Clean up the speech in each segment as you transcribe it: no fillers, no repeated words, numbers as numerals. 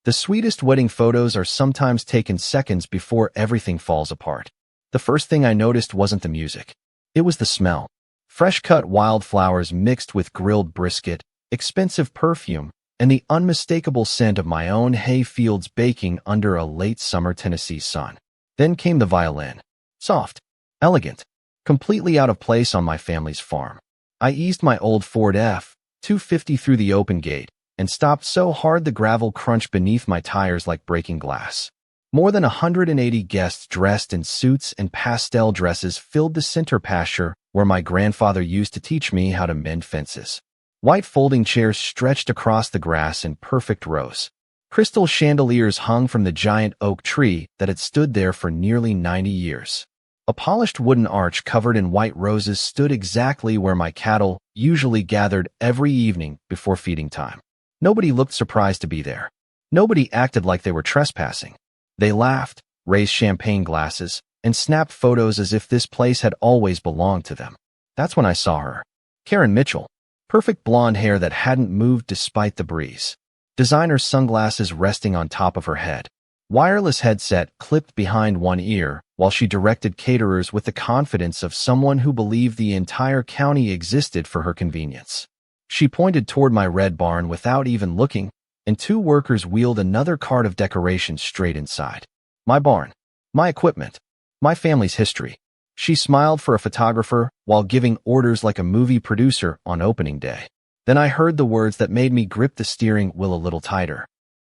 The sweetest wedding photos are sometimes taken seconds before everything falls apart. The first thing I noticed wasn't the music. It was the smell. Fresh-cut wildflowers mixed with grilled brisket, expensive perfume, and the unmistakable scent of my own hay fields baking under a late summer Tennessee sun. Then came the violin. Soft, elegant, completely out of place on my family's farm. I eased my old Ford F-250 through the open gate and stopped so hard the gravel crunched beneath my tires like breaking glass. More than 180 guests dressed in suits and pastel dresses filled the center pasture where my grandfather used to teach me how to mend fences. White folding chairs stretched across the grass in perfect rows. Crystal chandeliers hung from the giant oak tree that had stood there for nearly 90 years. A polished wooden arch covered in white roses stood exactly where my cattle usually gathered every evening before feeding time. Nobody looked surprised to be there. Nobody acted like they were trespassing. They laughed, raised champagne glasses, and snapped photos as if this place had always belonged to them. That's when I saw her. Karen Mitchell. Perfect blonde hair that hadn't moved despite the breeze. Designer sunglasses resting on top of her head. Wireless headset clipped behind one ear while she directed caterers with the confidence of someone who believed the entire county existed for her convenience. She pointed toward my red barn without even looking, and two workers wheeled another cart of decorations straight inside. My barn. My equipment. My family's history. She smiled for a photographer while giving orders like a movie producer on opening day. Then I heard the words that made me grip the steering wheel a little tighter.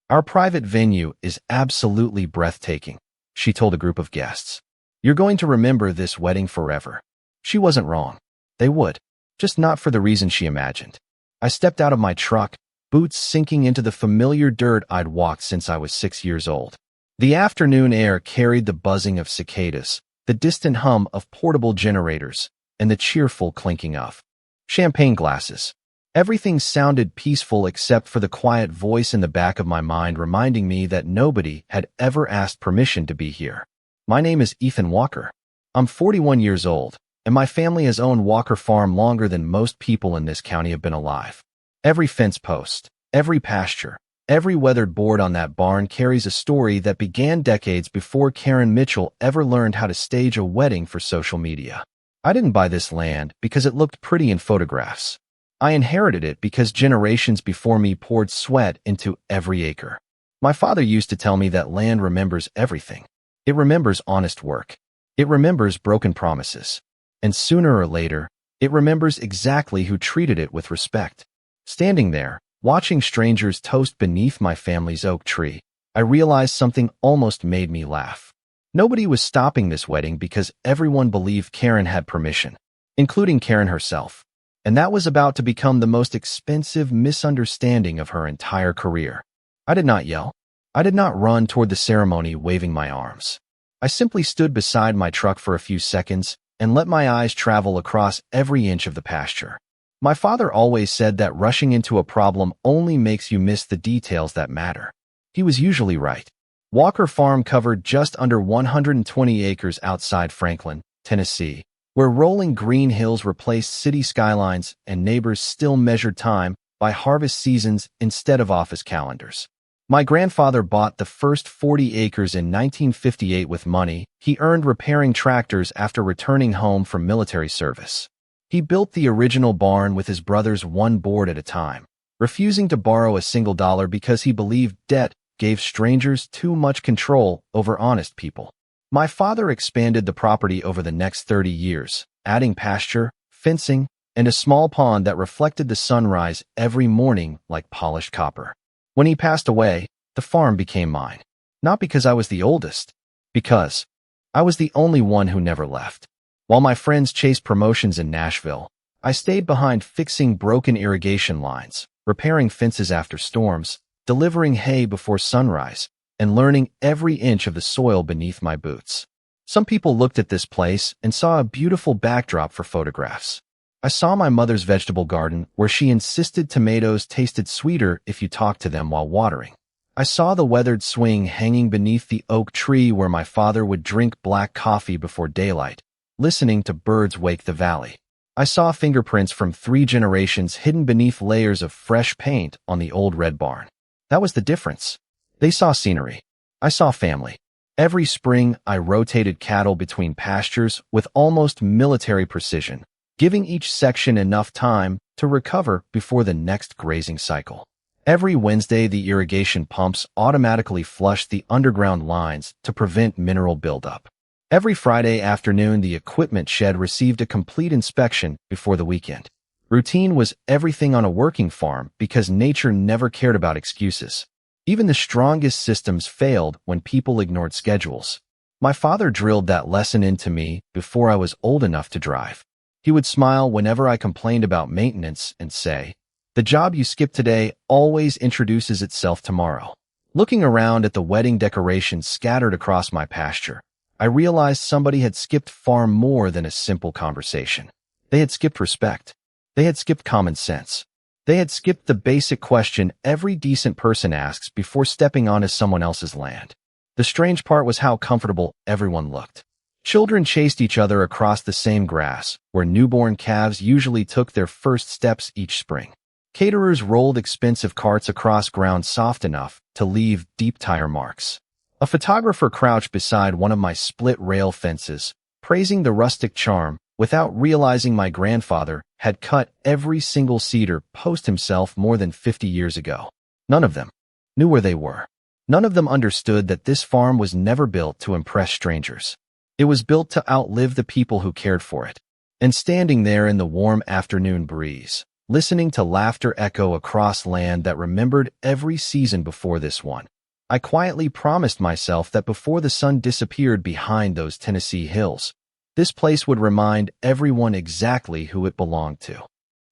Our private venue is absolutely breathtaking, she told a group of guests. You're going to remember this wedding forever. She wasn't wrong. They would. Just not for the reason she imagined. I stepped out of my truck, boots sinking into the familiar dirt I'd walked since I was 6 years old. The afternoon air carried the buzzing of cicadas, the distant hum of portable generators, and the cheerful clinking of champagne glasses. Everything sounded peaceful except for the quiet voice in the back of my mind reminding me that nobody had ever asked permission to be here. My name is Ethan Walker. I'm 41 years old, and my family has owned Walker Farm longer than most people in this county have been alive. Every fence post, every pasture, every weathered board on that barn carries a story that began decades before Karen Mitchell ever learned how to stage a wedding for social media. I didn't buy this land because it looked pretty in photographs. I inherited it because generations before me poured sweat into every acre. My father used to tell me that land remembers everything. It remembers honest work. It remembers broken promises. And sooner or later, it remembers exactly who treated it with respect. Standing there, watching strangers toast beneath my family's oak tree, I realized something almost made me laugh. Nobody was stopping this wedding because everyone believed Karen had permission, including Karen herself. And that was about to become the most expensive misunderstanding of her entire career. I did not yell. I did not run toward the ceremony waving my arms. I simply stood beside my truck for a few seconds and let my eyes travel across every inch of the pasture. My father always said that rushing into a problem only makes you miss the details that matter. He was usually right. Walker Farm covered just under 120 acres outside Franklin, Tennessee, where rolling green hills replaced city skylines and neighbors still measured time by harvest seasons instead of office calendars. My grandfather bought the first 40 acres in 1958 with money he earned repairing tractors after returning home from military service. He built the original barn with his brothers one board at a time, refusing to borrow a single dollar because he believed debt gave strangers too much control over honest people. My father expanded the property over the next 30 years, adding pasture, fencing, and a small pond that reflected the sunrise every morning like polished copper. When he passed away, the farm became mine. Not because I was the oldest, because I was the only one who never left. While my friends chased promotions in Nashville, I stayed behind fixing broken irrigation lines, repairing fences after storms, delivering hay before sunrise, and learning every inch of the soil beneath my boots. Some people looked at this place and saw a beautiful backdrop for photographs. I saw my mother's vegetable garden where she insisted tomatoes tasted sweeter if you talked to them while watering. I saw the weathered swing hanging beneath the oak tree where my father would drink black coffee before daylight, listening to birds wake the valley. I saw fingerprints from 3 generations hidden beneath layers of fresh paint on the old red barn. That was the difference. They saw scenery. I saw family. Every spring, I rotated cattle between pastures with almost military precision, giving each section enough time to recover before the next grazing cycle. Every Wednesday, the irrigation pumps automatically flushed the underground lines to prevent mineral buildup. Every Friday afternoon, the equipment shed received a complete inspection before the weekend. Routine was everything on a working farm because nature never cared about excuses. Even the strongest systems failed when people ignored schedules. My father drilled that lesson into me before I was old enough to drive. He would smile whenever I complained about maintenance and say, "The job you skip today always introduces itself tomorrow." Looking around at the wedding decorations scattered across my pasture, I realized somebody had skipped far more than a simple conversation. They had skipped respect. They had skipped common sense. They had skipped the basic question every decent person asks before stepping onto someone else's land. The strange part was how comfortable everyone looked. Children chased each other across the same grass, where newborn calves usually took their first steps each spring. Caterers rolled expensive carts across ground soft enough to leave deep tire marks. A photographer crouched beside one of my split-rail fences, praising the rustic charm, without realizing my grandfather had cut every single cedar post himself more than 50 years ago. None of them knew where they were. None of them understood that this farm was never built to impress strangers. It was built to outlive the people who cared for it. And standing there in the warm afternoon breeze, listening to laughter echo across land that remembered every season before this one, I quietly promised myself that before the sun disappeared behind those Tennessee hills, this place would remind everyone exactly who it belonged to.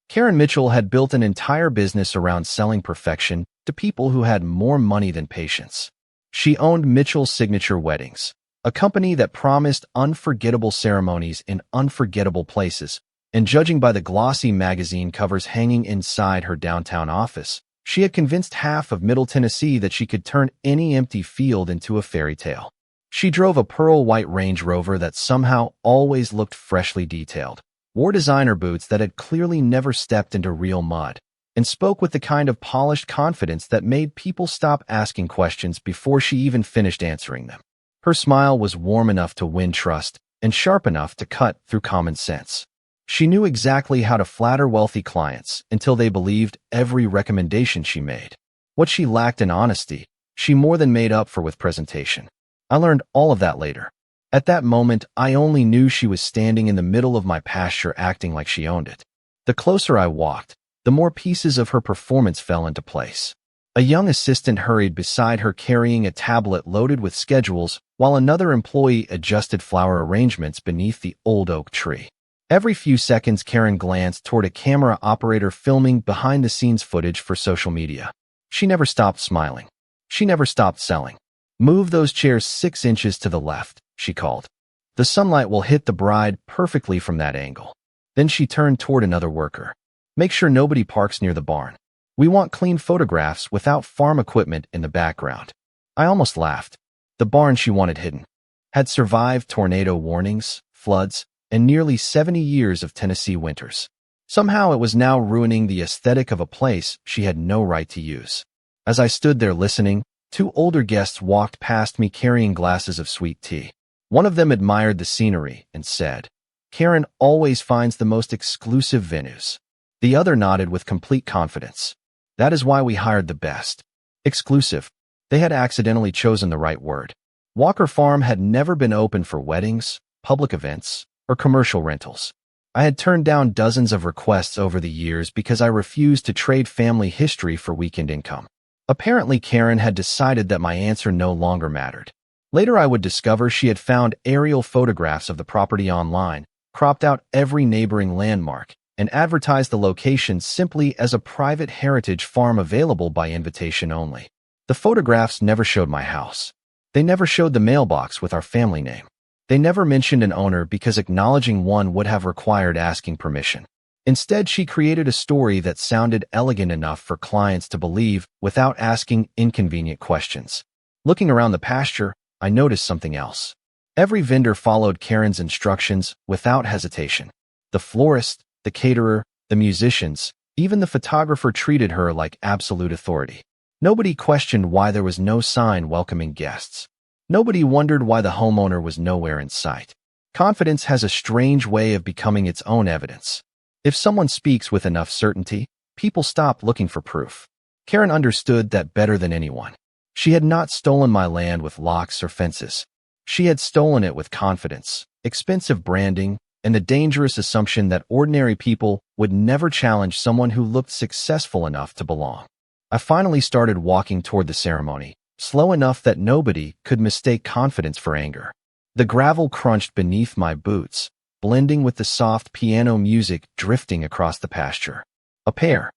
Karen Mitchell had built an entire business around selling perfection to people who had more money than patience. She owned Mitchell's Signature Weddings, a company that promised unforgettable ceremonies in unforgettable places, and judging by the glossy magazine covers hanging inside her downtown office, she had convinced half of Middle Tennessee that she could turn any empty field into a fairy tale. She drove a pearl-white Range Rover that somehow always looked freshly detailed, wore designer boots that had clearly never stepped into real mud, and spoke with the kind of polished confidence that made people stop asking questions before she even finished answering them. Her smile was warm enough to win trust and sharp enough to cut through common sense. She knew exactly how to flatter wealthy clients until they believed every recommendation she made. What she lacked in honesty, she more than made up for with presentation. I learned all of that later. At that moment, I only knew she was standing in the middle of my pasture acting like she owned it. The closer I walked, the more pieces of her performance fell into place. A young assistant hurried beside her carrying a tablet loaded with schedules, while another employee adjusted flower arrangements beneath the old oak tree. Every few seconds, Karen glanced toward a camera operator filming behind-the-scenes footage for social media. She never stopped smiling. She never stopped selling. "Move those chairs 6 inches to the left," she called. "The sunlight will hit the bride perfectly from that angle." Then she turned toward another worker. "Make sure nobody parks near the barn. We want clean photographs without farm equipment in the background." I almost laughed. The barn she wanted hidden had survived tornado warnings, floods, and nearly 70 years of Tennessee winters. Somehow it was now ruining the aesthetic of a place she had no right to use. As I stood there listening, 2 older guests walked past me carrying glasses of sweet tea. One of them admired the scenery and said, "Karen always finds the most exclusive venues." The other nodded with complete confidence. "That is why we hired the best." Exclusive. They had accidentally chosen the right word. Walker Farm had never been open for weddings, public events, or commercial rentals. I had turned down dozens of requests over the years because I refused to trade family history for weekend income. Apparently, Karen had decided that my answer no longer mattered. Later, I would discover she had found aerial photographs of the property online, cropped out every neighboring landmark, and advertised the location simply as a private heritage farm available by invitation only. The photographs never showed my house. They never showed the mailbox with our family name. They never mentioned an owner because acknowledging one would have required asking permission. Instead, she created a story that sounded elegant enough for clients to believe without asking inconvenient questions. Looking around the pasture, I noticed something else. Every vendor followed Karen's instructions without hesitation. The florist, the caterer, the musicians, even the photographer treated her like absolute authority. Nobody questioned why there was no sign welcoming guests. Nobody wondered why the homeowner was nowhere in sight. Confidence has a strange way of becoming its own evidence. If someone speaks with enough certainty, people stop looking for proof. Karen understood that better than anyone. She had not stolen my land with locks or fences. She had stolen it with confidence, expensive branding, and the dangerous assumption that ordinary people would never challenge someone who looked successful enough to belong. I finally started walking toward the ceremony, slow enough that nobody could mistake confidence for anger. The gravel crunched beneath my boots, blending with the soft piano music drifting across the pasture. A pair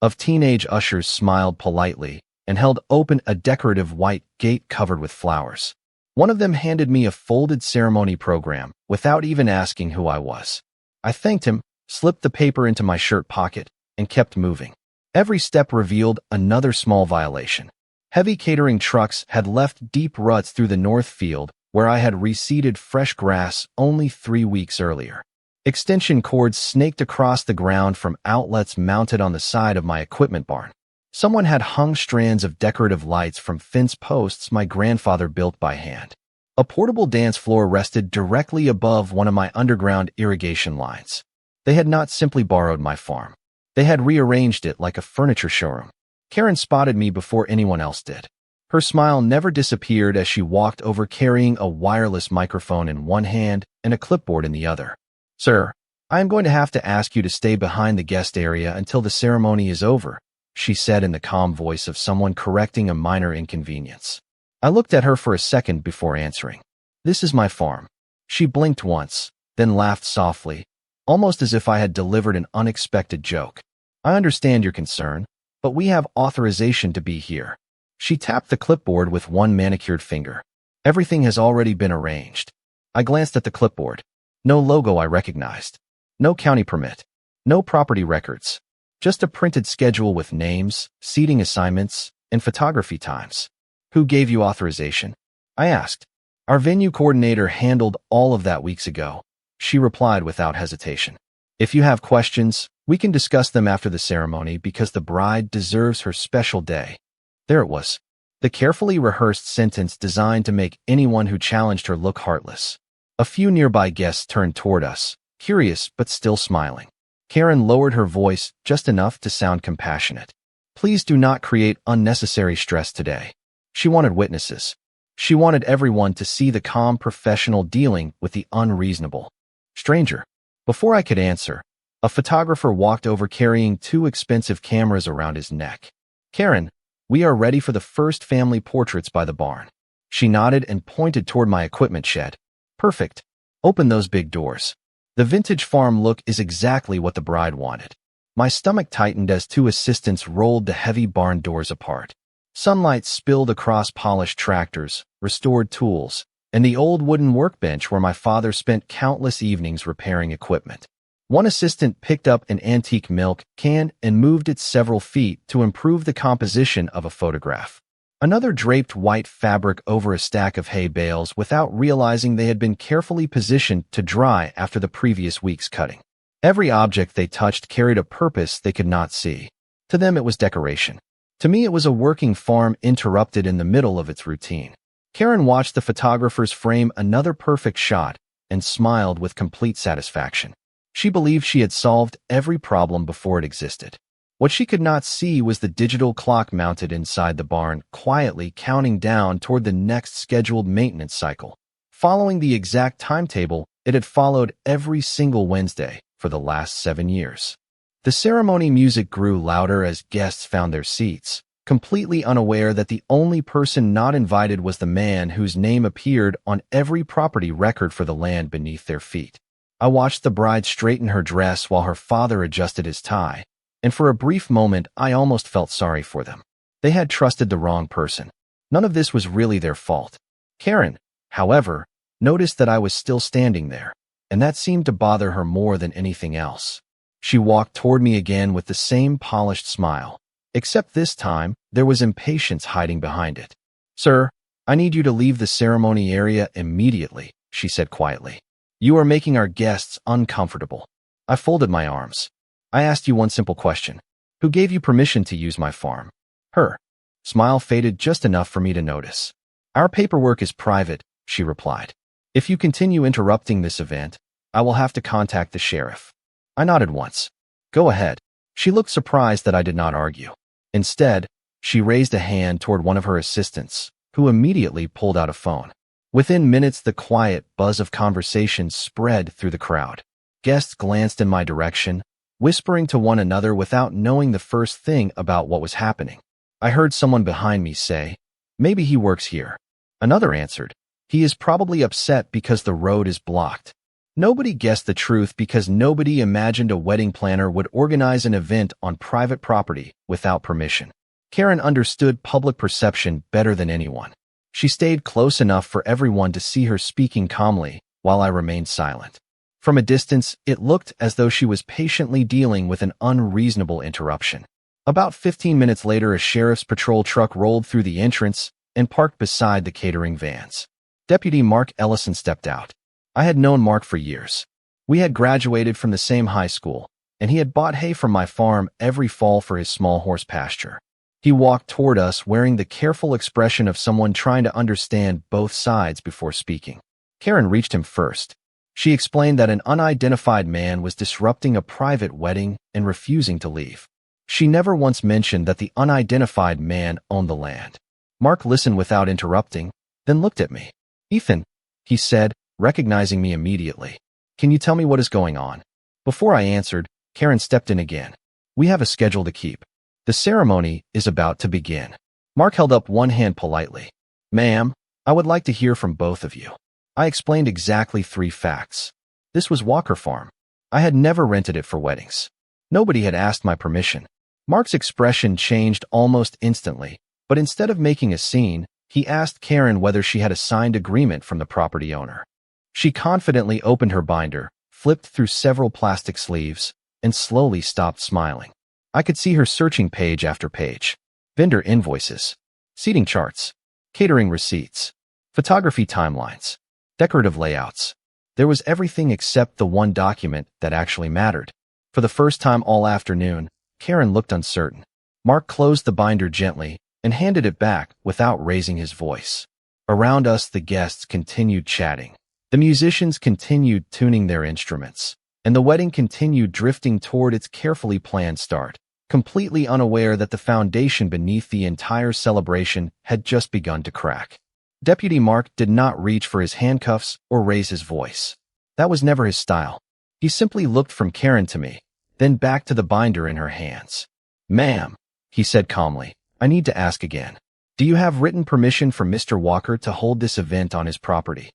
of teenage ushers smiled politely and held open a decorative white gate covered with flowers. One of them handed me a folded ceremony program without even asking who I was. I thanked him, slipped the paper into my shirt pocket, and kept moving. Every step revealed another small violation. Heavy catering trucks had left deep ruts through the north field where I had reseeded fresh grass only 3 weeks earlier. Extension cords snaked across the ground from outlets mounted on the side of my equipment barn. Someone had hung strands of decorative lights from fence posts my grandfather built by hand. A portable dance floor rested directly above one of my underground irrigation lines. They had not simply borrowed my farm. They had rearranged it like a furniture showroom. Karen spotted me before anyone else did. Her smile never disappeared as she walked over carrying a wireless microphone in one hand and a clipboard in the other. "Sir, I am going to have to ask you to stay behind the guest area until the ceremony is over," she said in the calm voice of someone correcting a minor inconvenience. I looked at her for a second before answering. "This is my farm." She blinked once, then laughed softly, almost as if I had delivered an unexpected joke. "I understand your concern, but we have authorization to be here." She tapped the clipboard with one manicured finger. "Everything has already been arranged." I glanced at the clipboard. No logo I recognized. No county permit. No property records. Just a printed schedule with names, seating assignments, and photography times. "Who gave you authorization?" I asked. "Our venue coordinator handled all of that weeks ago," she replied without hesitation. "If you have questions, we can discuss them after the ceremony because the bride deserves her special day." There it was. The carefully rehearsed sentence designed to make anyone who challenged her look heartless. A few nearby guests turned toward us, curious but still smiling. Karen lowered her voice just enough to sound compassionate. "Please do not create unnecessary stress today." She wanted witnesses. She wanted everyone to see the calm professional dealing with the unreasonable. "Stranger." Before I could answer, a photographer walked over carrying 2 expensive cameras around his neck. "Karen, we are ready for the first family portraits by the barn." She nodded and pointed toward my equipment shed. "Perfect. Open those big doors." The vintage farm look is exactly what the bride wanted. My stomach tightened as 2 assistants rolled the heavy barn doors apart. Sunlight spilled across polished tractors, restored tools, and the old wooden workbench where my father spent countless evenings repairing equipment. One assistant picked up an antique milk can and moved it several feet to improve the composition of a photograph. Another draped white fabric over a stack of hay bales without realizing they had been carefully positioned to dry after the previous week's cutting. Every object they touched carried a purpose they could not see. To them it was decoration. To me it was a working farm interrupted in the middle of its routine. Karen watched the photographers frame another perfect shot and smiled with complete satisfaction. She believed she had solved every problem before it existed. What she could not see was the digital clock mounted inside the barn, quietly counting down toward the next scheduled maintenance cycle. Following the exact timetable it had followed every single Wednesday for the last 7 years. The ceremony music grew louder as guests found their seats, completely unaware that the only person not invited was the man whose name appeared on every property record for the land beneath their feet. I watched the bride straighten her dress while her father adjusted his tie, and for a brief moment I almost felt sorry for them. They had trusted the wrong person. None of this was really their fault. Karen, however, noticed that I was still standing there, and that seemed to bother her more than anything else. She walked toward me again with the same polished smile, except this time there was impatience hiding behind it. "Sir, I need you to leave the ceremony area immediately," she said quietly. "You are making our guests uncomfortable." I folded my arms. "I asked you one simple question. Who gave you permission to use my farm?" "Her." Smile faded just enough for me to notice. Our paperwork is private, she replied. If you continue interrupting this event, I will have to contact the sheriff. I nodded once. Go ahead. She looked surprised that I did not argue. Instead, she raised a hand toward one of her assistants, who immediately pulled out a phone. Within minutes, the quiet buzz of conversation spread through the crowd. Guests glanced in my direction, whispering to one another without knowing the first thing about what was happening. I heard someone behind me say, "Maybe he works here." Another answered, "He is probably upset because the road is blocked." Nobody guessed the truth because nobody imagined a wedding planner would organize an event on private property without permission. Karen understood public perception better than anyone. She stayed close enough for everyone to see her speaking calmly while I remained silent. From a distance, it looked as though she was patiently dealing with an unreasonable interruption. About 15 minutes later, a sheriff's patrol truck rolled through the entrance and parked beside the catering vans. Deputy Mark Ellison stepped out. I had known Mark for years. We had graduated from the same high school, and he had bought hay from my farm every fall for his small horse pasture. He walked toward us wearing the careful expression of someone trying to understand both sides before speaking. Karen reached him first. She explained that an unidentified man was disrupting a private wedding and refusing to leave. She never once mentioned that the unidentified man owned the land. Mark listened without interrupting, then looked at me. "Ethan," he said, recognizing me immediately. "Can you tell me what is going on?" Before I answered, Karen stepped in again. "We have a schedule to keep. The ceremony is about to begin." Mark held up one hand politely. "Ma'am, I would like to hear from both of you." I explained exactly 3 facts. This was Walker Farm. I had never rented it for weddings. Nobody had asked my permission. Mark's expression changed almost instantly, but instead of making a scene, he asked Karen whether she had a signed agreement from the property owner. She confidently opened her binder, flipped through several plastic sleeves, and slowly stopped smiling. I could see her searching page after page. Vendor invoices, seating charts, catering receipts, photography timelines, decorative layouts. There was everything except the one document that actually mattered. For the first time all afternoon, Karen looked uncertain. Mark closed the binder gently and handed it back without raising his voice. Around us, the guests continued chatting. The musicians continued tuning their instruments, and the wedding continued drifting toward its carefully planned start, completely unaware that the foundation beneath the entire celebration had just begun to crack. Deputy Mark did not reach for his handcuffs or raise his voice. That was never his style. He simply looked from Karen to me, then back to the binder in her hands. "Ma'am," he said calmly, "I need to ask again. Do you have written permission from Mr. Walker to hold this event on his property?"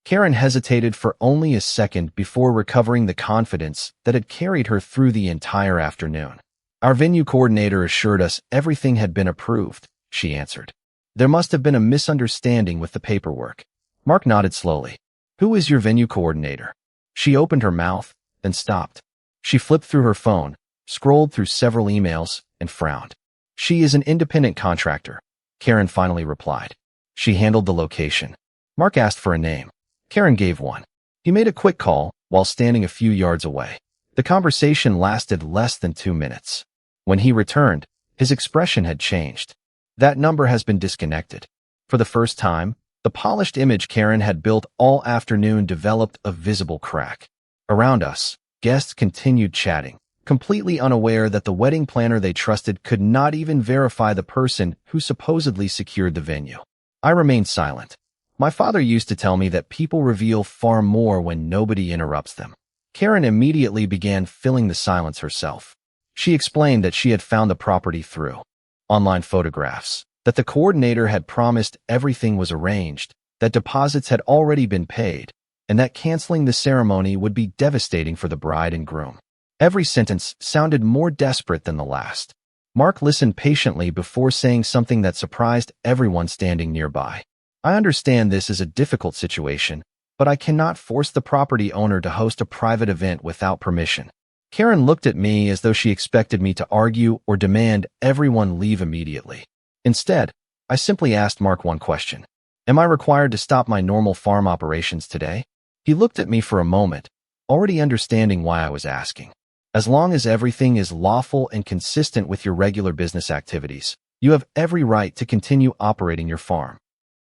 Karen hesitated for only a second before recovering the confidence that had carried her through the entire afternoon. "Our venue coordinator assured us everything had been approved," she answered. "There must have been a misunderstanding with the paperwork." Mark nodded slowly. "Who is your venue coordinator?" She opened her mouth, then stopped. She flipped through her phone, scrolled through several emails, and frowned. "She is an independent contractor," Karen finally replied. "She handled the location." Mark asked for a name. Karen gave one. He made a quick call while standing a few yards away. The conversation lasted less than 2 minutes. When he returned, his expression had changed. "That number has been disconnected." For the first time, the polished image Karen had built all afternoon developed a visible crack. Around us, guests continued chatting, completely unaware that the wedding planner they trusted could not even verify the person who supposedly secured the venue. I remained silent. My father used to tell me that people reveal far more when nobody interrupts them. Karen immediately began filling the silence herself. She explained that she had found the property through online photographs, that the coordinator had promised everything was arranged, that deposits had already been paid, and that canceling the ceremony would be devastating for the bride and groom. Every sentence sounded more desperate than the last. Mark listened patiently before saying something that surprised everyone standing nearby. "I understand this is a difficult situation, but I cannot force the property owner to host a private event without permission." Karen looked at me as though she expected me to argue or demand everyone leave immediately. Instead, I simply asked Mark one question. "Am I required to stop my normal farm operations today?" He looked at me for a moment, already understanding why I was asking. "As long as everything is lawful and consistent with your regular business activities, You have every right to continue operating your farm."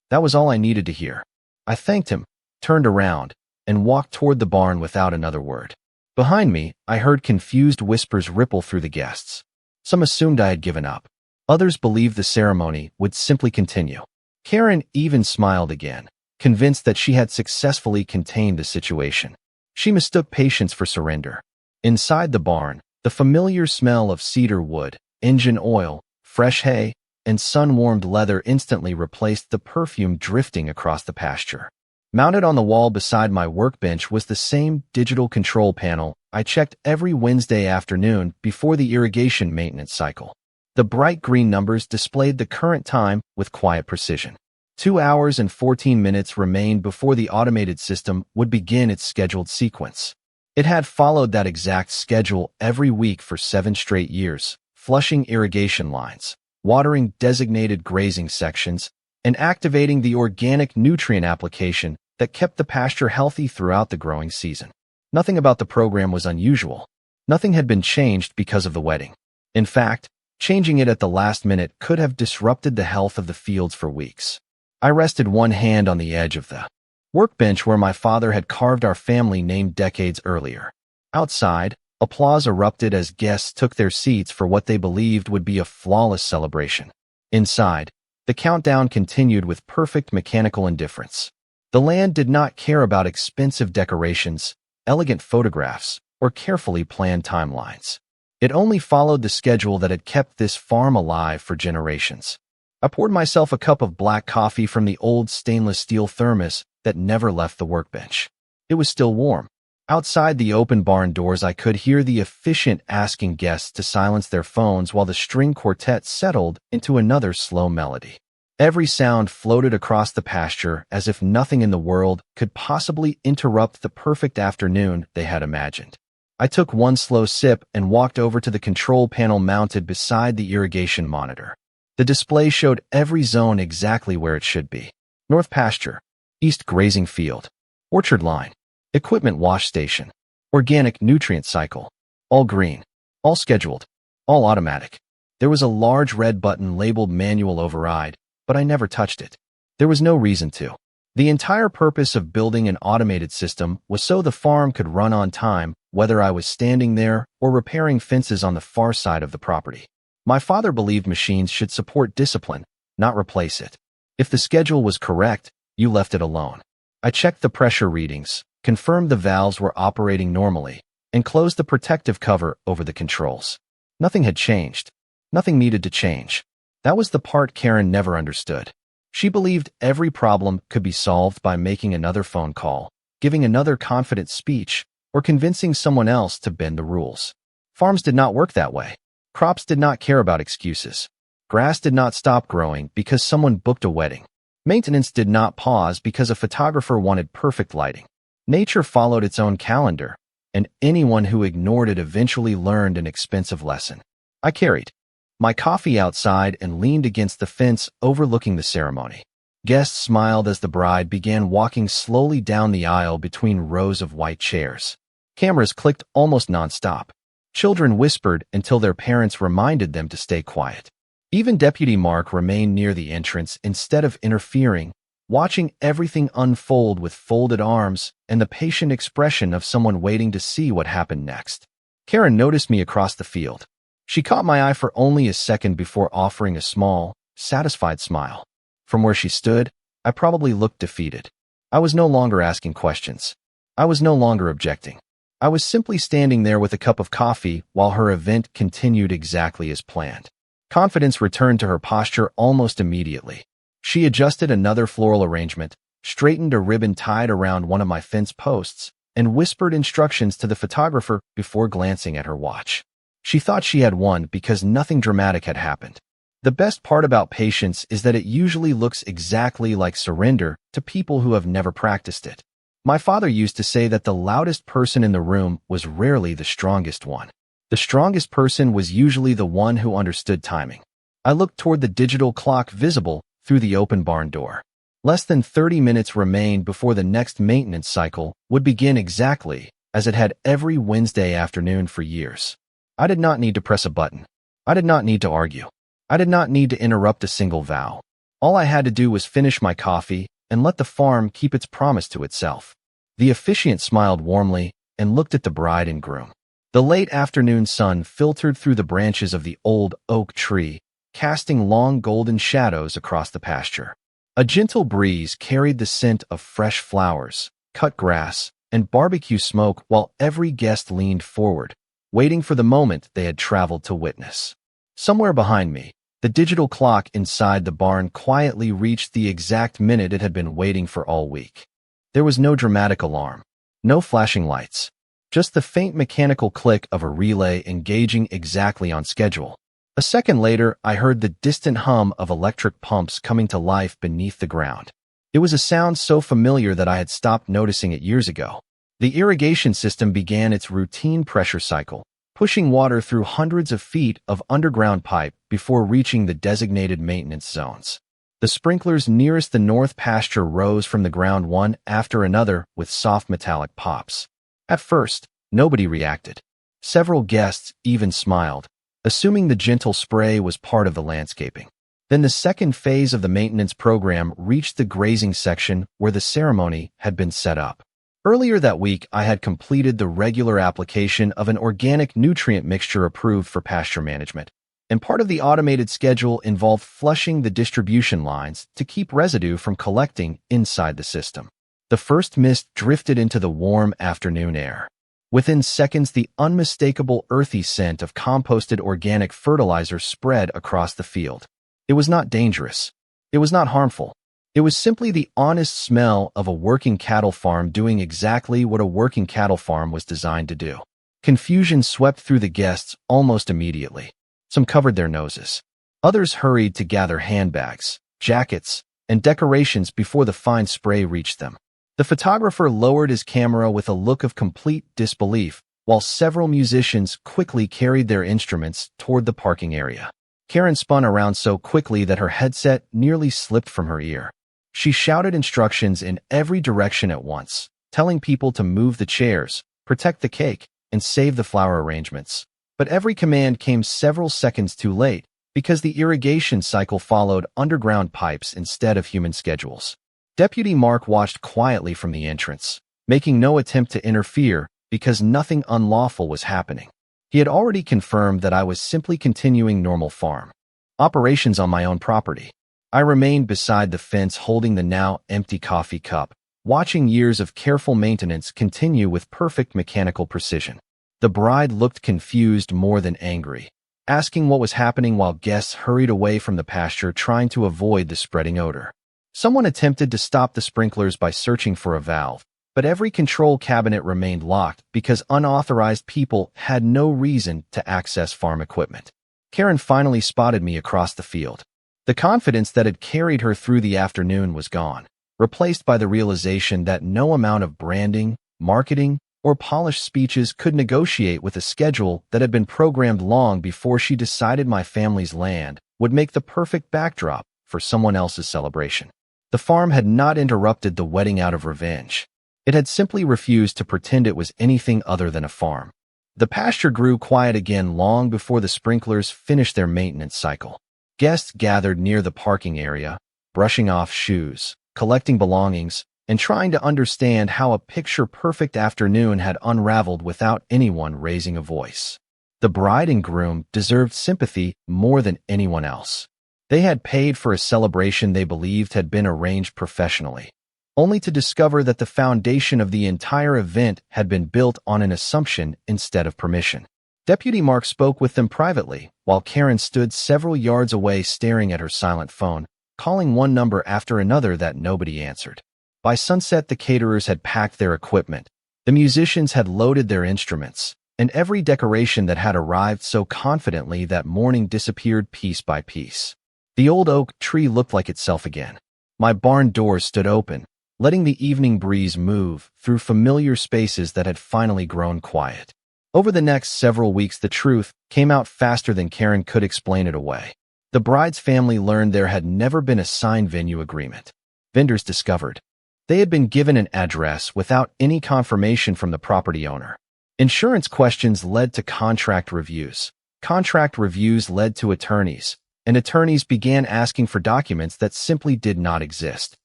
That was all I needed to hear. I thanked him, turned around, and walked toward the barn without another word. Behind me, I heard confused whispers ripple through the guests. Some assumed I had given up. Others believed the ceremony would simply continue. Karen even smiled again, convinced that she had successfully contained the situation. She mistook patience for surrender. Inside the barn, the familiar smell of cedar wood, engine oil, fresh hay, and sun-warmed leather instantly replaced the perfume drifting across the pasture. Mounted on the wall beside my workbench was the same digital control panel I checked every Wednesday afternoon before the irrigation maintenance cycle. The bright green numbers displayed the current time with quiet precision. 2 hours and 14 minutes remained before the automated system would begin its scheduled sequence. It had followed that exact schedule every week for 7 straight years, flushing irrigation lines, watering designated grazing sections, and activating the organic nutrient application that kept the pasture healthy throughout the growing season. Nothing about the program was unusual. Nothing had been changed because of the wedding. In fact, changing it at the last minute could have disrupted the health of the fields for weeks. I rested one hand on the edge of the workbench where my father had carved our family name decades earlier. Outside, applause erupted as guests took their seats for what they believed would be a flawless celebration. Inside, the countdown continued with perfect mechanical indifference. The land did not care about expensive decorations, elegant photographs, or carefully planned timelines. It only followed the schedule that had kept this farm alive for generations. I poured myself a cup of black coffee from the old stainless steel thermos that never left the workbench. It was still warm. Outside the open barn doors, I could hear the officiant asking guests to silence their phones while the string quartet settled into another slow melody. Every sound floated across the pasture as if nothing in the world could possibly interrupt the perfect afternoon they had imagined. I took one slow sip and walked over to the control panel mounted beside the irrigation monitor. The display showed every zone exactly where it should be. North pasture, east grazing field, orchard line, equipment wash station, organic nutrient cycle, all green, all scheduled, all automatic. There was a large red button labeled manual override, but I never touched it. There was no reason to. The entire purpose of building an automated system was so the farm could run on time, whether I was standing there or repairing fences on the far side of the property. My father believed machines should support discipline, not replace it. If the schedule was correct, you left it alone. I checked the pressure readings, confirmed the valves were operating normally, and closed the protective cover over the controls. Nothing had changed. Nothing needed to change. That was the part Karen never understood. She believed every problem could be solved by making another phone call, giving another confident speech, or convincing someone else to bend the rules. Farms did not work that way. Crops did not care about excuses. Grass did not stop growing because someone booked a wedding. Maintenance did not pause because a photographer wanted perfect lighting. Nature followed its own calendar, and anyone who ignored it eventually learned an expensive lesson. I carried my coffee outside and leaned against the fence overlooking the ceremony. Guests smiled as the bride began walking slowly down the aisle between rows of white chairs. Cameras clicked almost nonstop. Children whispered until their parents reminded them to stay quiet. Even Deputy Mark remained near the entrance instead of interfering, watching everything unfold with folded arms and the patient expression of someone waiting to see what happened next. Karen noticed me across the field. She caught my eye for only a second before offering a small, satisfied smile. From where she stood, I probably looked defeated. I was no longer asking questions. I was no longer objecting. I was simply standing there with a cup of coffee while her event continued exactly as planned. Confidence returned to her posture almost immediately. She adjusted another floral arrangement, straightened a ribbon tied around one of my fence posts, and whispered instructions to the photographer before glancing at her watch. She thought she had won because nothing dramatic had happened. The best part about patience is that it usually looks exactly like surrender to people who have never practiced it. My father used to say that the loudest person in the room was rarely the strongest one. The strongest person was usually the one who understood timing. I looked toward the digital clock visible through the open barn door. Less than 30 minutes remained before the next maintenance cycle would begin exactly as it had every Wednesday afternoon for years. I did not need to press a button. I did not need to argue. I did not need to interrupt a single vow. All I had to do was finish my coffee and let the farm keep its promise to itself. The officiant smiled warmly and looked at the bride and groom. The late afternoon sun filtered through the branches of the old oak tree, casting long golden shadows across the pasture. A gentle breeze carried the scent of fresh flowers, cut grass, and barbecue smoke while every guest leaned forward, waiting for the moment they had traveled to witness. Somewhere behind me, the digital clock inside the barn quietly reached the exact minute it had been waiting for all week. There was no dramatic alarm, no flashing lights, just the faint mechanical click of a relay engaging exactly on schedule. A second later, I heard the distant hum of electric pumps coming to life beneath the ground. It was a sound so familiar that I had stopped noticing it years ago. The irrigation system began its routine pressure cycle, pushing water through hundreds of feet of underground pipe before reaching the designated maintenance zones. The sprinklers nearest the north pasture rose from the ground one after another with soft metallic pops. At first, nobody reacted. Several guests even smiled, assuming the gentle spray was part of the landscaping. Then the second phase of the maintenance program reached the grazing section where the ceremony had been set up. Earlier that week, I had completed the regular application of an organic nutrient mixture approved for pasture management, and part of the automated schedule involved flushing the distribution lines to keep residue from collecting inside the system. The first mist drifted into the warm afternoon air. Within seconds, the unmistakable earthy scent of composted organic fertilizer spread across the field. It was not dangerous. It was not harmful. It was simply the honest smell of a working cattle farm doing exactly what a working cattle farm was designed to do. Confusion swept through the guests almost immediately. Some covered their noses. Others hurried to gather handbags, jackets, and decorations before the fine spray reached them. The photographer lowered his camera with a look of complete disbelief, while several musicians quickly carried their instruments toward the parking area. Karen spun around so quickly that her headset nearly slipped from her ear. She shouted instructions in every direction at once, telling people to move the chairs, protect the cake, and save the flower arrangements. But every command came several seconds too late because the irrigation cycle followed underground pipes instead of human schedules. Deputy Mark watched quietly from the entrance, making no attempt to interfere because nothing unlawful was happening. He had already confirmed that I was simply continuing normal farm operations on my own property. I remained beside the fence holding the now empty coffee cup, watching years of careful maintenance continue with perfect mechanical precision. The bride looked confused more than angry, asking what was happening while guests hurried away from the pasture trying to avoid the spreading odor. Someone attempted to stop the sprinklers by searching for a valve, but every control cabinet remained locked because unauthorized people had no reason to access farm equipment. Karen finally spotted me across the field. The confidence that had carried her through the afternoon was gone, replaced by the realization that no amount of branding, marketing, or polished speeches could negotiate with a schedule that had been programmed long before she decided my family's land would make the perfect backdrop for someone else's celebration. The farm had not interrupted the wedding out of revenge. It had simply refused to pretend it was anything other than a farm. The pasture grew quiet again long before the sprinklers finished their maintenance cycle. Guests gathered near the parking area, brushing off shoes, collecting belongings, and trying to understand how a picture-perfect afternoon had unraveled without anyone raising a voice. The bride and groom deserved sympathy more than anyone else. They had paid for a celebration they believed had been arranged professionally, only to discover that the foundation of the entire event had been built on an assumption instead of permission. Deputy Mark spoke with them privately, while Karen stood several yards away staring at her silent phone, calling one number after another that nobody answered. By sunset, the caterers had packed their equipment, the musicians had loaded their instruments, and every decoration that had arrived so confidently that morning disappeared piece by piece. The old oak tree looked like itself again. My barn doors stood open, letting the evening breeze move through familiar spaces that had finally grown quiet. Over the next several weeks, the truth came out faster than Karen could explain it away. The bride's family learned there had never been a signed venue agreement. Vendors discovered they had been given an address without any confirmation from the property owner. Insurance questions led to contract reviews. Contract reviews led to attorneys, and attorneys began asking for documents that simply did not exist.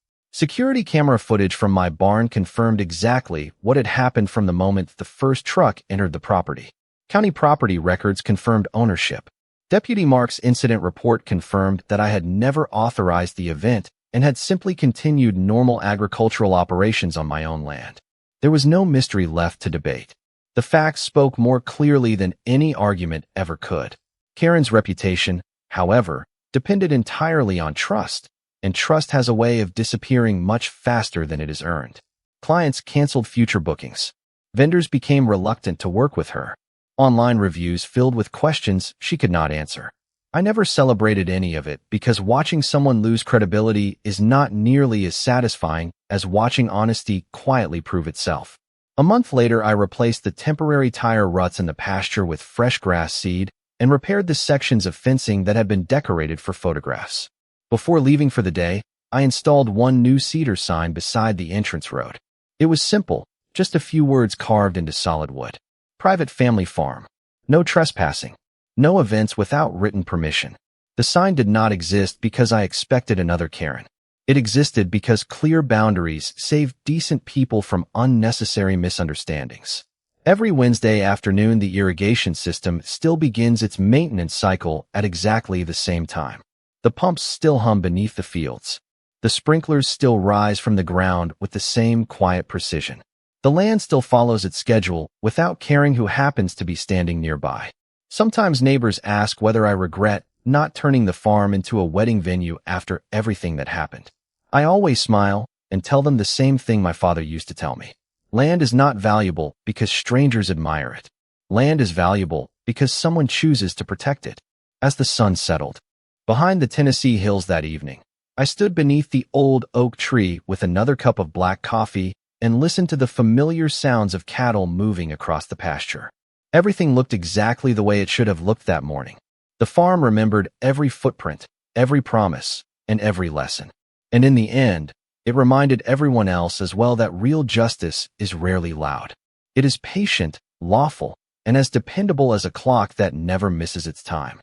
Security camera footage from my barn confirmed exactly what had happened from the moment the first truck entered the property. County property records confirmed ownership. Deputy Mark's incident report confirmed that I had never authorized the event and had simply continued normal agricultural operations on my own land. There was no mystery left to debate. The facts spoke more clearly than any argument ever could. Karen's reputation, however, depended entirely on trust, and trust has a way of disappearing much faster than it is earned. Clients canceled future bookings. Vendors became reluctant to work with her. Online reviews filled with questions she could not answer. I never celebrated any of it because watching someone lose credibility is not nearly as satisfying as watching honesty quietly prove itself. A month later, I replaced the temporary tire ruts in the pasture with fresh grass seed and repaired the sections of fencing that had been decorated for photographs. Before leaving for the day, I installed one new cedar sign beside the entrance road. It was simple, just a few words carved into solid wood. Private family farm. No trespassing. No events without written permission. The sign did not exist because I expected another Karen. It existed because clear boundaries saved decent people from unnecessary misunderstandings. Every Wednesday afternoon, the irrigation system still begins its maintenance cycle at exactly the same time. The pumps still hum beneath the fields. The sprinklers still rise from the ground with the same quiet precision. The land still follows its schedule without caring who happens to be standing nearby. Sometimes neighbors ask whether I regret not turning the farm into a wedding venue after everything that happened. I always smile and tell them the same thing my father used to tell me. Land is not valuable because strangers admire it. Land is valuable because someone chooses to protect it. As the sun settled, behind the Tennessee hills that evening, I stood beneath the old oak tree with another cup of black coffee and listened to the familiar sounds of cattle moving across the pasture. Everything looked exactly the way it should have looked that morning. The farm remembered every footprint, every promise, and every lesson. And in the end, it reminded everyone else as well that real justice is rarely loud. It is patient, lawful, and as dependable as a clock that never misses its time.